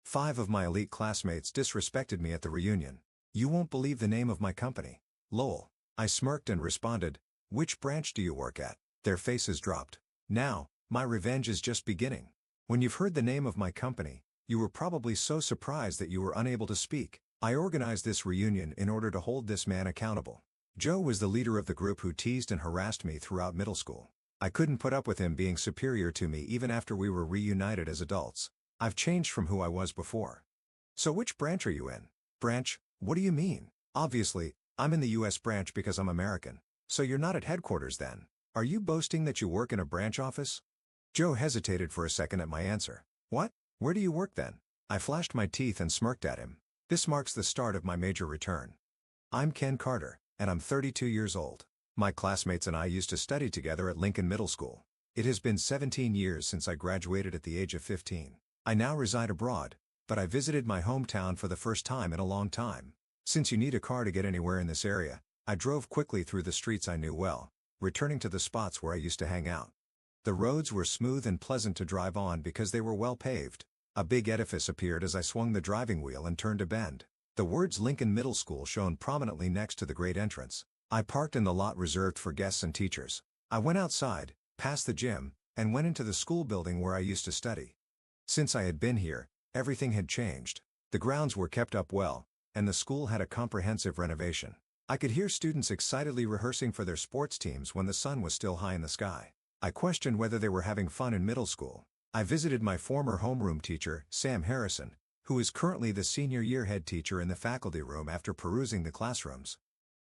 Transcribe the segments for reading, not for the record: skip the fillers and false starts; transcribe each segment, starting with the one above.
5 of my elite classmates disrespected me at the reunion. You won't believe the name of my company. Lol. I smirked and responded, "Which branch do you work at?" Their faces dropped. Now, my revenge is just beginning. When you've heard the name of my company, you were probably so surprised that you were unable to speak. I organized this reunion in order to hold this man accountable. Joe was the leader of the group who teased and harassed me throughout middle school. I couldn't put up with him being superior to me even after we were reunited as adults. I've changed from who I was before. So which branch are you in? Branch? What do you mean? Obviously, I'm in the US branch because I'm American. So you're not at headquarters then? Are you boasting that you work in a branch office? Joe hesitated for a second at my answer. What? Where do you work then? I flashed my teeth and smirked at him. This marks the start of my major return. I'm Ken Carter, and I'm 32 years old. My classmates and I used to study together at Lincoln Middle School. It has been 17 years since I graduated at the age of 15. I now reside abroad, but I visited my hometown for the first time in a long time. Since you need a car to get anywhere in this area, I drove quickly through the streets I knew well, returning to the spots where I used to hang out. The roads were smooth and pleasant to drive on because they were well paved. A big edifice appeared as I swung the driving wheel and turned a bend. The words Lincoln Middle School shone prominently next to the great entrance. I parked in the lot reserved for guests and teachers. I went outside, past the gym, and went into the school building where I used to study. Since I had been here, everything had changed. The grounds were kept up well, and the school had a comprehensive renovation. I could hear students excitedly rehearsing for their sports teams when the sun was still high in the sky. I questioned whether they were having fun in middle school. I visited my former homeroom teacher, Sam Harrison, who is currently the senior year head teacher in the faculty room after perusing the classrooms.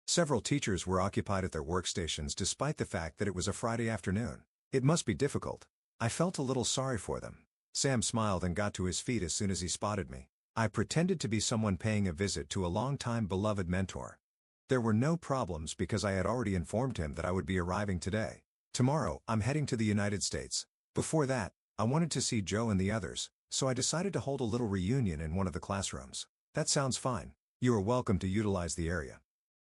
Several teachers were occupied at their workstations despite the fact that it was a Friday afternoon. It must be difficult. I felt a little sorry for them. Sam smiled and got to his feet as soon as he spotted me. I pretended to be someone paying a visit to a long-time beloved mentor. There were no problems because I had already informed him that I would be arriving today. Tomorrow, I'm heading to the United States. Before that, I wanted to see Joe and the others, so I decided to hold a little reunion in one of the classrooms. That sounds fine. You are welcome to utilize the area.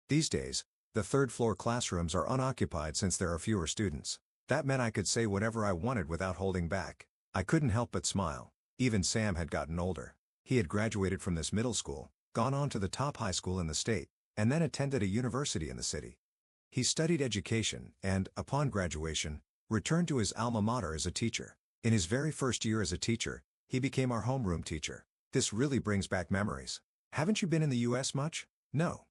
These days, the third-floor classrooms are unoccupied since there are fewer students. That meant I could say whatever I wanted without holding back. I couldn't help but smile. Even Sam had gotten older. He had graduated from this middle school, gone on to the top high school in the state, and then attended a university in the city. He studied education and, upon graduation, returned to his alma mater as a teacher. In his very first year as a teacher, he became our homeroom teacher. This really brings back memories. Haven't you been in the US much? No.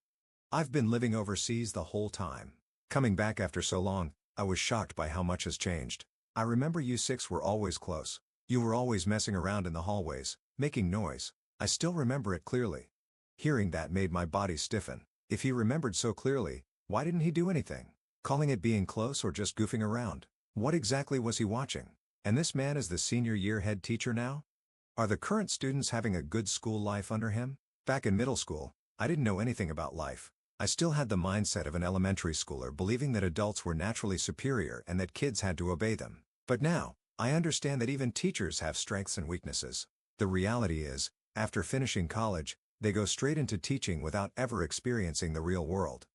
I've been living overseas the whole time. Coming back after so long, I was shocked by how much has changed. I remember you six were always close. You were always messing around in the hallways, making noise. I still remember it clearly. Hearing that made my body stiffen. If he remembered so clearly, why didn't he do anything? Calling it being close or just goofing around? What exactly was he watching? And this man is the senior year head teacher now? Are the current students having a good school life under him? Back in middle school, I didn't know anything about life. I still had the mindset of an elementary schooler believing that adults were naturally superior and that kids had to obey them. But now, I understand that even teachers have strengths and weaknesses. The reality is, after finishing college, they go straight into teaching without ever experiencing the real world.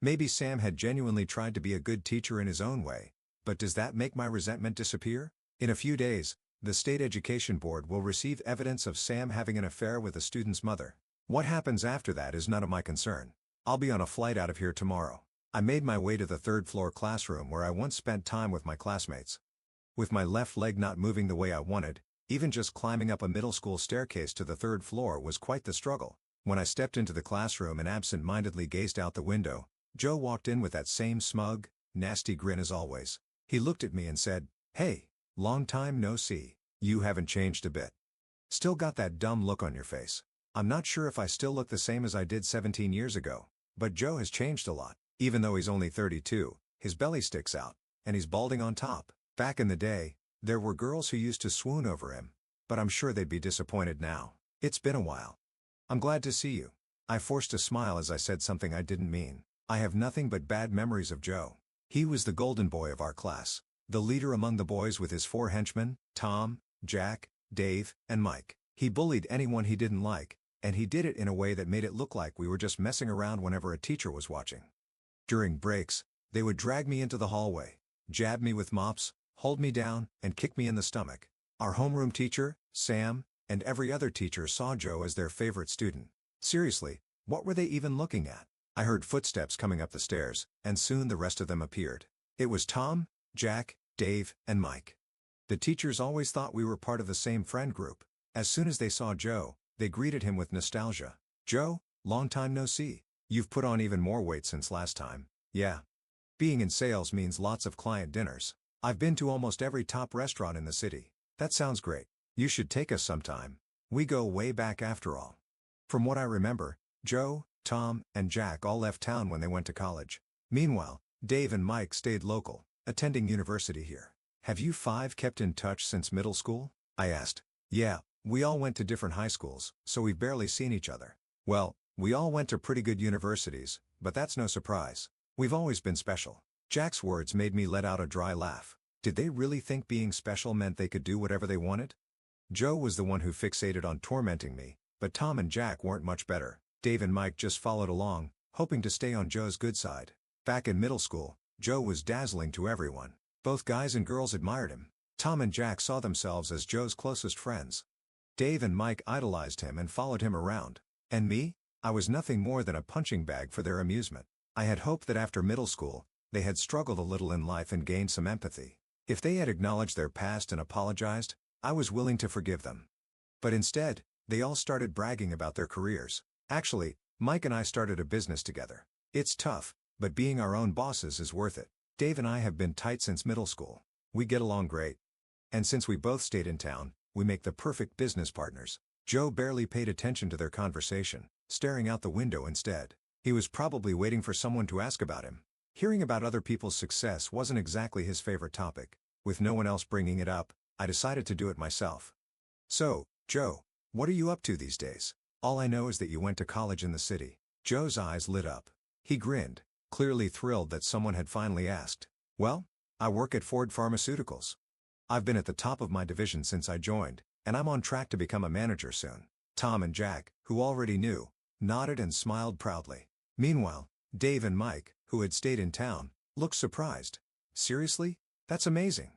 Maybe Sam had genuinely tried to be a good teacher in his own way, but does that make my resentment disappear? In a few days, the State Education Board will receive evidence of Sam having an affair with a student's mother. What happens after that is none of my concern. I'll be on a flight out of here tomorrow. I made my way to the third-floor classroom where I once spent time with my classmates. With my left leg not moving the way I wanted, even just climbing up a middle school staircase to the third floor was quite the struggle. When I stepped into the classroom and absent-mindedly gazed out the window, Joe walked in with that same smug, nasty grin as always. He looked at me and said, "Hey, long time no see. You haven't changed a bit. Still got that dumb look on your face." I'm not sure if I still look the same as I did 17 years ago, but Joe has changed a lot. Even though he's only 32, his belly sticks out, and he's balding on top. Back in the day, there were girls who used to swoon over him, but I'm sure they'd be disappointed now. It's been a while. I'm glad to see you. I forced a smile as I said something I didn't mean. I have nothing but bad memories of Joe. He was the golden boy of our class, the leader among the boys with his 4 henchmen, Tom, Jack, Dave, and Mike. He bullied anyone he didn't like, and he did it in a way that made it look like we were just messing around whenever a teacher was watching. During breaks, they would drag me into the hallway, jab me with mops, hold me down, and kick me in the stomach. Our homeroom teacher, Sam, and every other teacher saw Joe as their favorite student. Seriously, what were they even looking at? I heard footsteps coming up the stairs, and soon the rest of them appeared. It was Tom, Jack, Dave, and Mike. The teachers always thought we were part of the same friend group. As soon as they saw Joe, they greeted him with nostalgia. "Joe, long time no see. You've put on even more weight since last time." "Yeah. Being in sales means lots of client dinners. I've been to almost every top restaurant in the city." "That sounds great. You should take us sometime. We go way back after all." From what I remember, Joe, Tom, and Jack all left town when they went to college. Meanwhile, Dave and Mike stayed local, attending university here. "Have you five kept in touch since middle school?" I asked. "Yeah, we all went to different high schools, so we've barely seen each other." "Well, we all went to pretty good universities, but that's no surprise. We've always been special." Jack's words made me let out a dry laugh. Did they really think being special meant they could do whatever they wanted? Joe was the one who fixated on tormenting me, but Tom and Jack weren't much better. Dave and Mike just followed along, hoping to stay on Joe's good side. Back in middle school, Joe was dazzling to everyone. Both guys and girls admired him. Tom and Jack saw themselves as Joe's closest friends. Dave and Mike idolized him and followed him around. And me? I was nothing more than a punching bag for their amusement. I had hoped that after middle school, they had struggled a little in life and gained some empathy. If they had acknowledged their past and apologized, I was willing to forgive them. But instead, they all started bragging about their careers. Actually, Mike and I started a business together. It's tough, but being our own bosses is worth it. Dave and I have been tight since middle school. We get along great. And since we both stayed in town, we make the perfect business partners. Joe barely paid attention to their conversation, staring out the window instead. He was probably waiting for someone to ask about him. Hearing about other people's success wasn't exactly his favorite topic. With no one else bringing it up, I decided to do it myself. "So, Joe, what are you up to these days? All I know is that you went to college in the city." Joe's eyes lit up. He grinned, clearly thrilled that someone had finally asked. "Well, I work at Ford Pharmaceuticals. I've been at the top of my division since I joined, and I'm on track to become a manager soon." Tom and Jack, who already knew, nodded and smiled proudly. Meanwhile, Dave and Mike, who had stayed in town, looked surprised. "Seriously? That's amazing.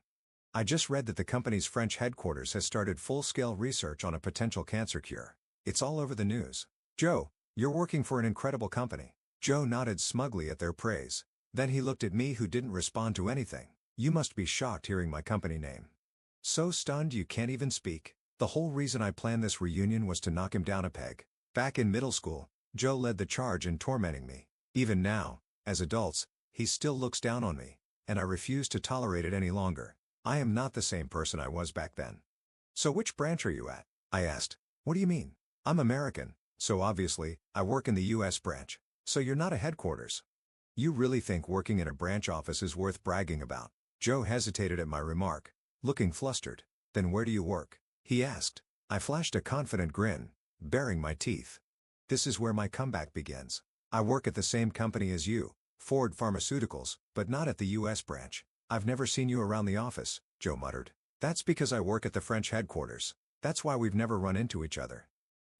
I just read that the company's French headquarters has started full-scale research on a potential cancer cure. It's all over the news. Joe, you're working for an incredible company." Joe nodded smugly at their praise. Then he looked at me, who didn't respond to anything. "You must be shocked hearing my company name. So stunned you can't even speak." The whole reason I planned this reunion was to knock him down a peg. Back in middle school, Joe led the charge in tormenting me. Even now, as adults, he still looks down on me, and I refuse to tolerate it any longer. I am not the same person I was back then. "So which branch are you at?" I asked. "What do you mean? I'm American, so obviously, I work in the US branch. So you're not a headquarters? You really think working in a branch office is worth bragging about?" Joe hesitated at my remark, looking flustered. "Then where do you work?" he asked. I flashed a confident grin, baring my teeth. "This is where my comeback begins. I work at the same company as you, Ford Pharmaceuticals, but not at the US branch." "I've never seen you around the office," Joe muttered. "That's because I work at the French headquarters. That's why we've never run into each other."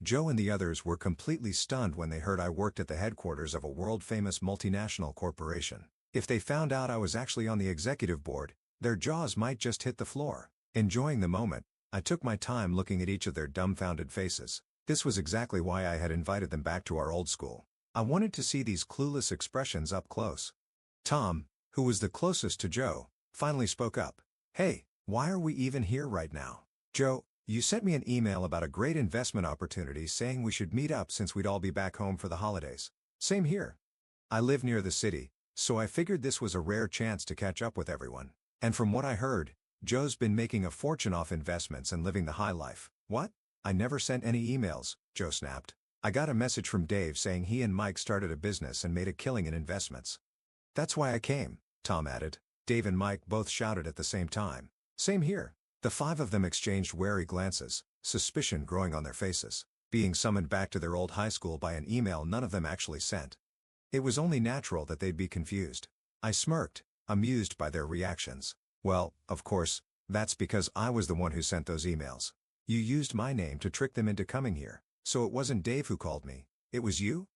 Joe and the others were completely stunned when they heard I worked at the headquarters of a world-famous multinational corporation. If they found out I was actually on the executive board, their jaws might just hit the floor. Enjoying the moment, I took my time looking at each of their dumbfounded faces. This was exactly why I had invited them back to our old school. I wanted to see these clueless expressions up close. Tom, who was the closest to Joe, finally spoke up. "Hey, why are we even here right now? Joe, you sent me an email about a great investment opportunity saying we should meet up since we'd all be back home for the holidays." "Same here. I live near the city, so I figured this was a rare chance to catch up with everyone. And from what I heard, Joe's been making a fortune off investments and living the high life." "What? I never sent any emails," Joe snapped. "I got a message from Dave saying he and Mike started a business and made a killing in investments." "That's why I came," Tom added. Dave and Mike both shouted at the same time. "Same here." The five of them exchanged wary glances, suspicion growing on their faces, being summoned back to their old high school by an email none of them actually sent. It was only natural that they'd be confused. I smirked, amused by their reactions. "Well, of course, that's because I was the one who sent those emails. You used my name to trick them into coming here, so it wasn't Dave who called me, it was you?"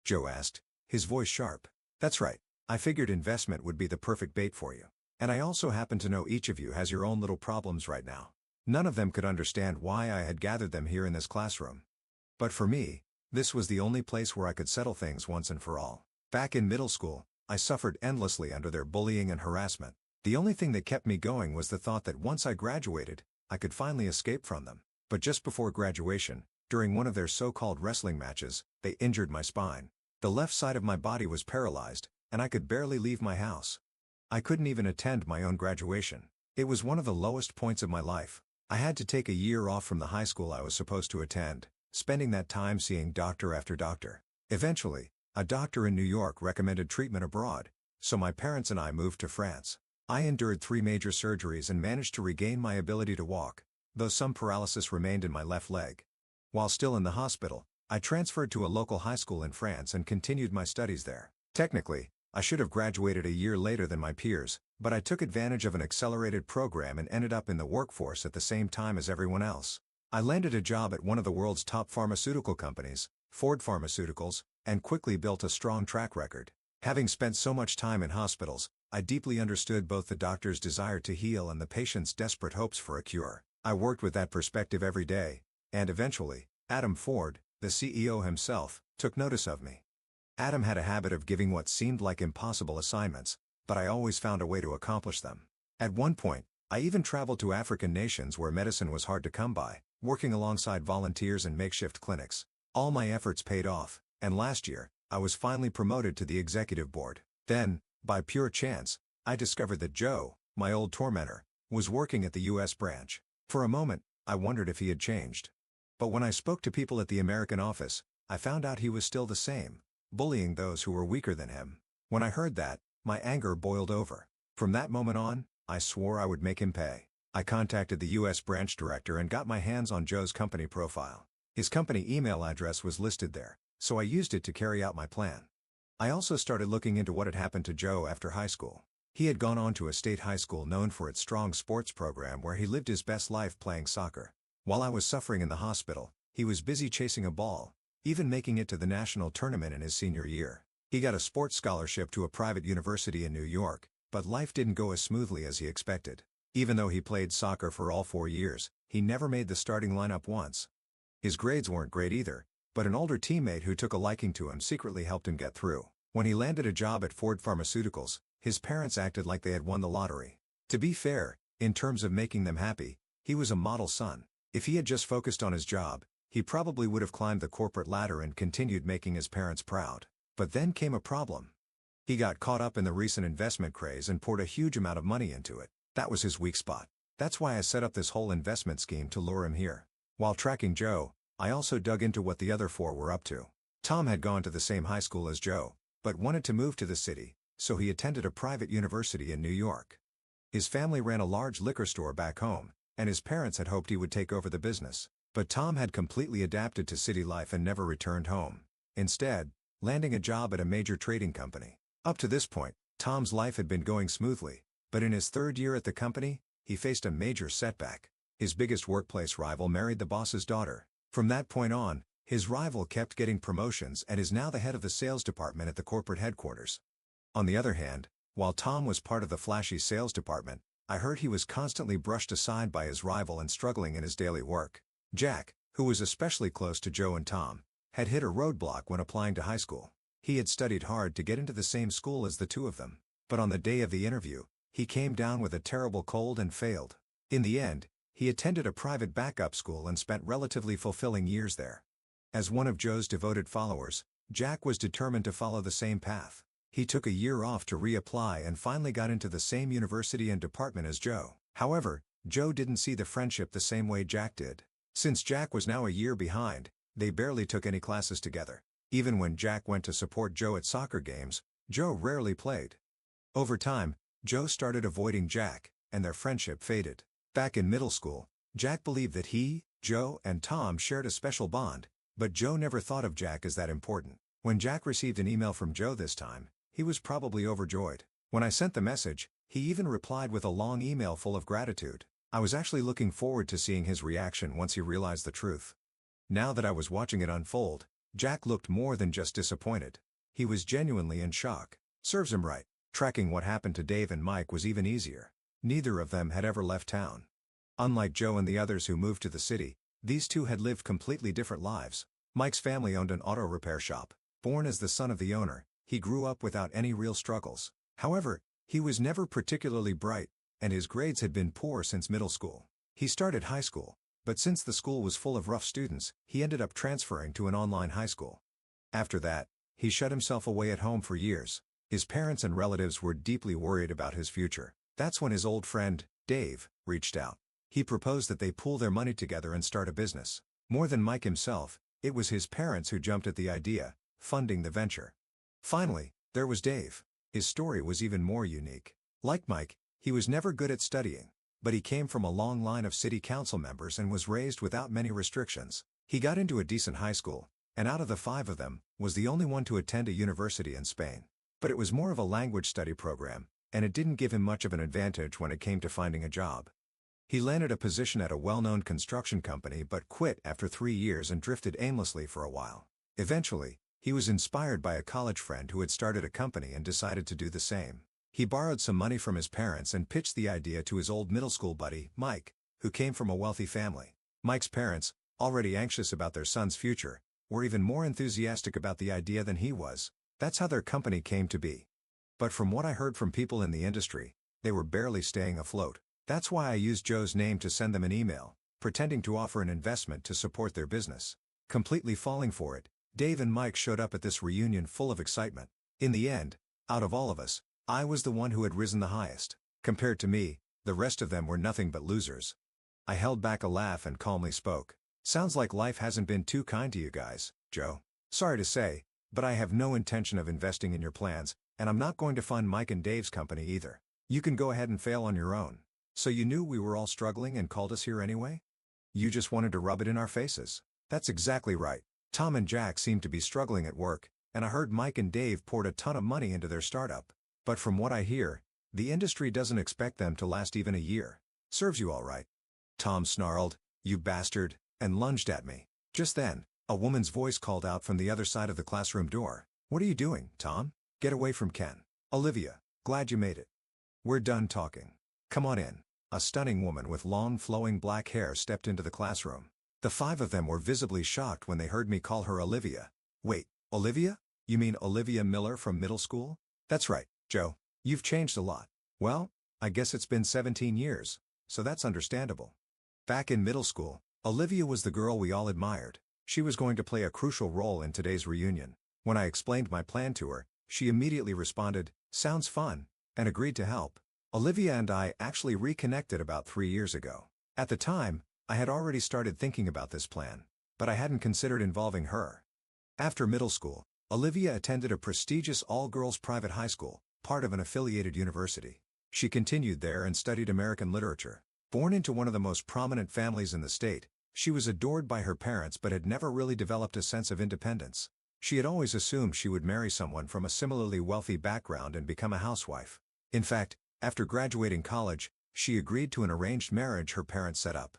Joe asked, his voice sharp. "That's right. I figured investment would be the perfect bait for you. And I also happen to know each of you has your own little problems right now. None of them could understand why I had gathered them here in this classroom. But for me, this was the only place where I could settle things once and for all. Back in middle school, I suffered endlessly under their bullying and harassment. The only thing that kept me going was the thought that once I graduated, I could finally escape from them. But just before graduation, during one of their so-called wrestling matches, they injured my spine. The left side of my body was paralyzed, and I could barely leave my house. I couldn't even attend my own graduation. It was one of the lowest points of my life. I had to take a year off from the high school I was supposed to attend, spending that time seeing doctor after doctor. Eventually, a doctor in New York recommended treatment abroad, so my parents and I moved to France. I endured 3 major surgeries and managed to regain my ability to walk, though some paralysis remained in my left leg. While still in the hospital, I transferred to a local high school in France and continued my studies there. Technically, I should have graduated a year later than my peers, but I took advantage of an accelerated program and ended up in the workforce at the same time as everyone else. I landed a job at one of the world's top pharmaceutical companies, Ford Pharmaceuticals, and quickly built a strong track record. Having spent so much time in hospitals, I deeply understood both the doctor's desire to heal and the patient's desperate hopes for a cure. I worked with that perspective every day, and eventually, Adam Ford, the CEO himself, took notice of me. Adam had a habit of giving what seemed like impossible assignments, but I always found a way to accomplish them. At one point, I even traveled to African nations where medicine was hard to come by, working alongside volunteers in makeshift clinics. All my efforts paid off, and last year, I was finally promoted to the executive board. Then, by pure chance, I discovered that Joe, my old tormentor, was working at the US branch. For a moment, I wondered if he had changed. But when I spoke to people at the American office, I found out he was still the same, bullying those who were weaker than him. When I heard that, my anger boiled over. From that moment on, I swore I would make him pay. I contacted the US branch director and got my hands on Joe's company profile. His company email address was listed there, so I used it to carry out my plan. I also started looking into what had happened to Joe after high school. He had gone on to a state high school known for its strong sports program where he lived his best life playing soccer. While I was suffering in the hospital, he was busy chasing a ball, even making it to the national tournament in his senior year. He got a sports scholarship to a private university in New York, but life didn't go as smoothly as he expected. Even though he played soccer for all 4 years, he never made the starting lineup once. His grades weren't great either, but an older teammate who took a liking to him secretly helped him get through. When he landed a job at Ford Pharmaceuticals, his parents acted like they had won the lottery. To be fair, in terms of making them happy, he was a model son. If he had just focused on his job, he probably would have climbed the corporate ladder and continued making his parents proud. But then came a problem. He got caught up in the recent investment craze and poured a huge amount of money into it. That was his weak spot. That's why I set up this whole investment scheme to lure him here. While tracking Joe, I also dug into what the other 4 were up to. Tom had gone to the same high school as Joe, but wanted to move to the city, so he attended a private university in New York. His family ran a large liquor store back home, and his parents had hoped he would take over the business. But Tom had completely adapted to city life and never returned home, instead, landing a job at a major trading company. Up to this point, Tom's life had been going smoothly, but in his 3rd year at the company, he faced a major setback. His biggest workplace rival married the boss's daughter. From that point on, his rival kept getting promotions and is now the head of the sales department at the corporate headquarters. On the other hand, while Tom was part of the flashy sales department, I heard he was constantly brushed aside by his rival and struggling in his daily work. Jack, who was especially close to Joe and Tom, had hit a roadblock when applying to high school. He had studied hard to get into the same school as the 2 of them, but on the day of the interview, he came down with a terrible cold and failed. In the end, he attended a private backup school and spent relatively fulfilling years there. As one of Joe's devoted followers, Jack was determined to follow the same path. He took a year off to reapply and finally got into the same university and department as Joe. However, Joe didn't see the friendship the same way Jack did. Since Jack was now a year behind, they barely took any classes together. Even when Jack went to support Joe at soccer games, Joe rarely played. Over time, Joe started avoiding Jack, and their friendship faded. Back in middle school, Jack believed that he, Joe, and Tom shared a special bond, but Joe never thought of Jack as that important. When Jack received an email from Joe this time, he was probably overjoyed. When I sent the message, he even replied with a long email full of gratitude. I was actually looking forward to seeing his reaction once he realized the truth. Now that I was watching it unfold, Jack looked more than just disappointed. He was genuinely in shock. Serves him right. Tracking what happened to Dave and Mike was even easier. Neither of them had ever left town. Unlike Joe and the others who moved to the city, these two had lived completely different lives. Mike's family owned an auto repair shop. Born as the son of the owner, he grew up without any real struggles. However, he was never particularly bright, and his grades had been poor since middle school. He started high school, but since the school was full of rough students, he ended up transferring to an online high school. After that, he shut himself away at home for years. His parents and relatives were deeply worried about his future. That's when his old friend, Dave, reached out. He proposed that they pool their money together and start a business. More than Mike himself, it was his parents who jumped at the idea, funding the venture. Finally, there was Dave. His story was even more unique. Like Mike, he was never good at studying, but he came from a long line of city council members and was raised without many restrictions. He got into a decent high school, and out of the 5 of them, was the only one to attend a university in Spain. But it was more of a language study program, and it didn't give him much of an advantage when it came to finding a job. He landed a position at a well-known construction company but quit after 3 years and drifted aimlessly for a while. Eventually, he was inspired by a college friend who had started a company and decided to do the same. He borrowed some money from his parents and pitched the idea to his old middle school buddy, Mike, who came from a wealthy family. Mike's parents, already anxious about their son's future, were even more enthusiastic about the idea than he was. That's how their company came to be. But from what I heard from people in the industry, they were barely staying afloat. That's why I used Joe's name to send them an email, pretending to offer an investment to support their business. Completely falling for it, Dave and Mike showed up at this reunion full of excitement. In the end, out of all of us, I was the one who had risen the highest. Compared to me, the rest of them were nothing but losers. I held back a laugh and calmly spoke. Sounds like life hasn't been too kind to you guys, Joe. Sorry to say, but I have no intention of investing in your plans, and I'm not going to fund Mike and Dave's company either. You can go ahead and fail on your own. So you knew we were all struggling and called us here anyway? You just wanted to rub it in our faces. That's exactly right. Tom and Jack seemed to be struggling at work, and I heard Mike and Dave poured a ton of money into their startup. But from what I hear, the industry doesn't expect them to last even a year. Serves you all right. Tom snarled, "You bastard," and lunged at me. Just then, a woman's voice called out from the other side of the classroom door. "What are you doing, Tom? Get away from Ken." "Olivia, glad you made it. We're done talking. Come on in." A stunning woman with long flowing black hair stepped into the classroom. The 5 of them were visibly shocked when they heard me call her Olivia. "Wait, Olivia? You mean Olivia Miller from middle school?" "That's right, Joe. You've changed a lot." "Well, I guess it's been 17 years, so that's understandable." Back in middle school, Olivia was the girl we all admired. She was going to play a crucial role in today's reunion. When I explained my plan to her, she immediately responded, "Sounds fun," and agreed to help. Olivia and I actually reconnected about 3 years ago. At the time, I had already started thinking about this plan, but I hadn't considered involving her. After middle school, Olivia attended a prestigious all-girls private high school, part of an affiliated university. She continued there and studied American literature. Born into one of the most prominent families in the state, she was adored by her parents but had never really developed a sense of independence. She had always assumed she would marry someone from a similarly wealthy background and become a housewife. In fact, after graduating college, she agreed to an arranged marriage her parents set up.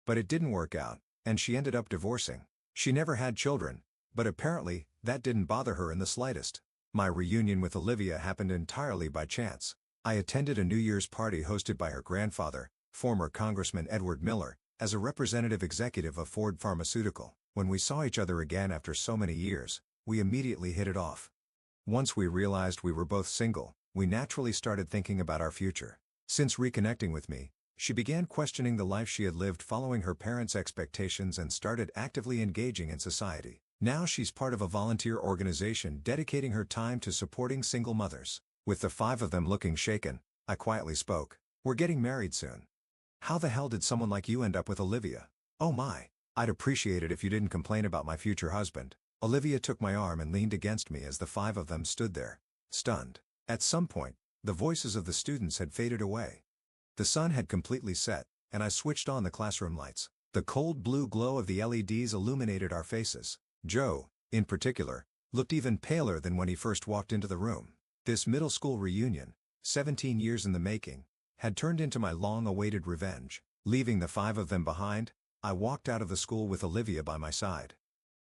But it didn't work out, and she ended up divorcing. She never had children, but apparently, that didn't bother her in the slightest. My reunion with Olivia happened entirely by chance. I attended a New Year's party hosted by her grandfather, former Congressman Edward Miller, as a representative executive of Ford Pharmaceutical. When we saw each other again after so many years, we immediately hit it off. Once we realized we were both single, we naturally started thinking about our future. Since reconnecting with me, she began questioning the life she had lived following her parents' expectations and started actively engaging in society. Now she's part of a volunteer organization dedicating her time to supporting single mothers. With the 5 of them looking shaken, I quietly spoke. "We're getting married soon. How the hell did someone like you end up with Olivia?" "Oh my, I'd appreciate it if you didn't complain about my future husband." Olivia took my arm and leaned against me as the 5 of them stood there, stunned. At some point, the voices of the students had faded away. The sun had completely set, and I switched on the classroom lights. The cold blue glow of the LEDs illuminated our faces. Joe, in particular, looked even paler than when he first walked into the room. This middle school reunion, 17 years in the making, had turned into my long-awaited revenge. Leaving the 5 of them behind, I walked out of the school with Olivia by my side.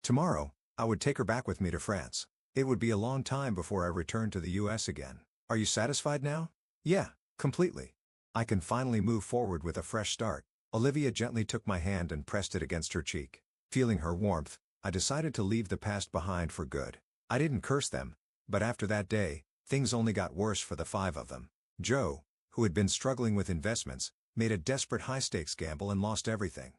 Tomorrow, I would take her back with me to France. It would be a long time before I returned to the US again. "Are you satisfied now?" "Yeah, completely. I can finally move forward with a fresh start." Olivia gently took my hand and pressed it against her cheek. Feeling her warmth, I decided to leave the past behind for good. I didn't curse them, but after that day, things only got worse for the five of them. Joe, who had been struggling with investments, made a desperate high-stakes gamble and lost everything.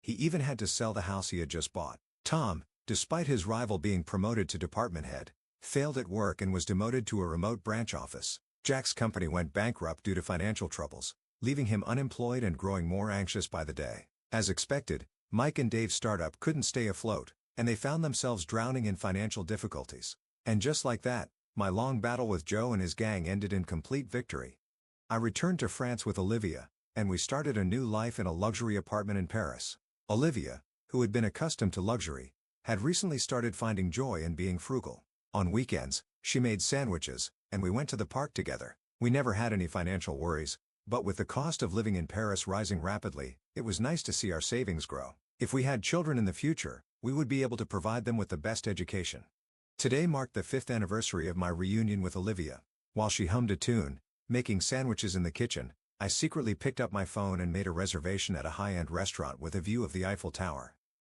He even had to sell the house he had just bought. Tom, despite his rival being promoted to department head, failed at work and was demoted to a remote branch office. Jack's company went bankrupt due to financial troubles, leaving him unemployed and growing more anxious by the day. As expected, Mike and Dave's startup couldn't stay afloat, and they found themselves drowning in financial difficulties. And just like that, my long battle with Joe and his gang ended in complete victory. I returned to France with Olivia, and we started a new life in a luxury apartment in Paris. Olivia, who had been accustomed to luxury, had recently started finding joy in being frugal. On weekends, she made sandwiches, and we went to the park together. We never had any financial worries, but with the cost of living in Paris rising rapidly, it was nice to see our savings grow. If we had children in the future, we would be able to provide them with the best education. Today marked the 5th anniversary of my reunion with Olivia. While she hummed a tune, making sandwiches in the kitchen, I secretly picked up my phone and made a reservation at a high-end restaurant with a view of the Eiffel Tower.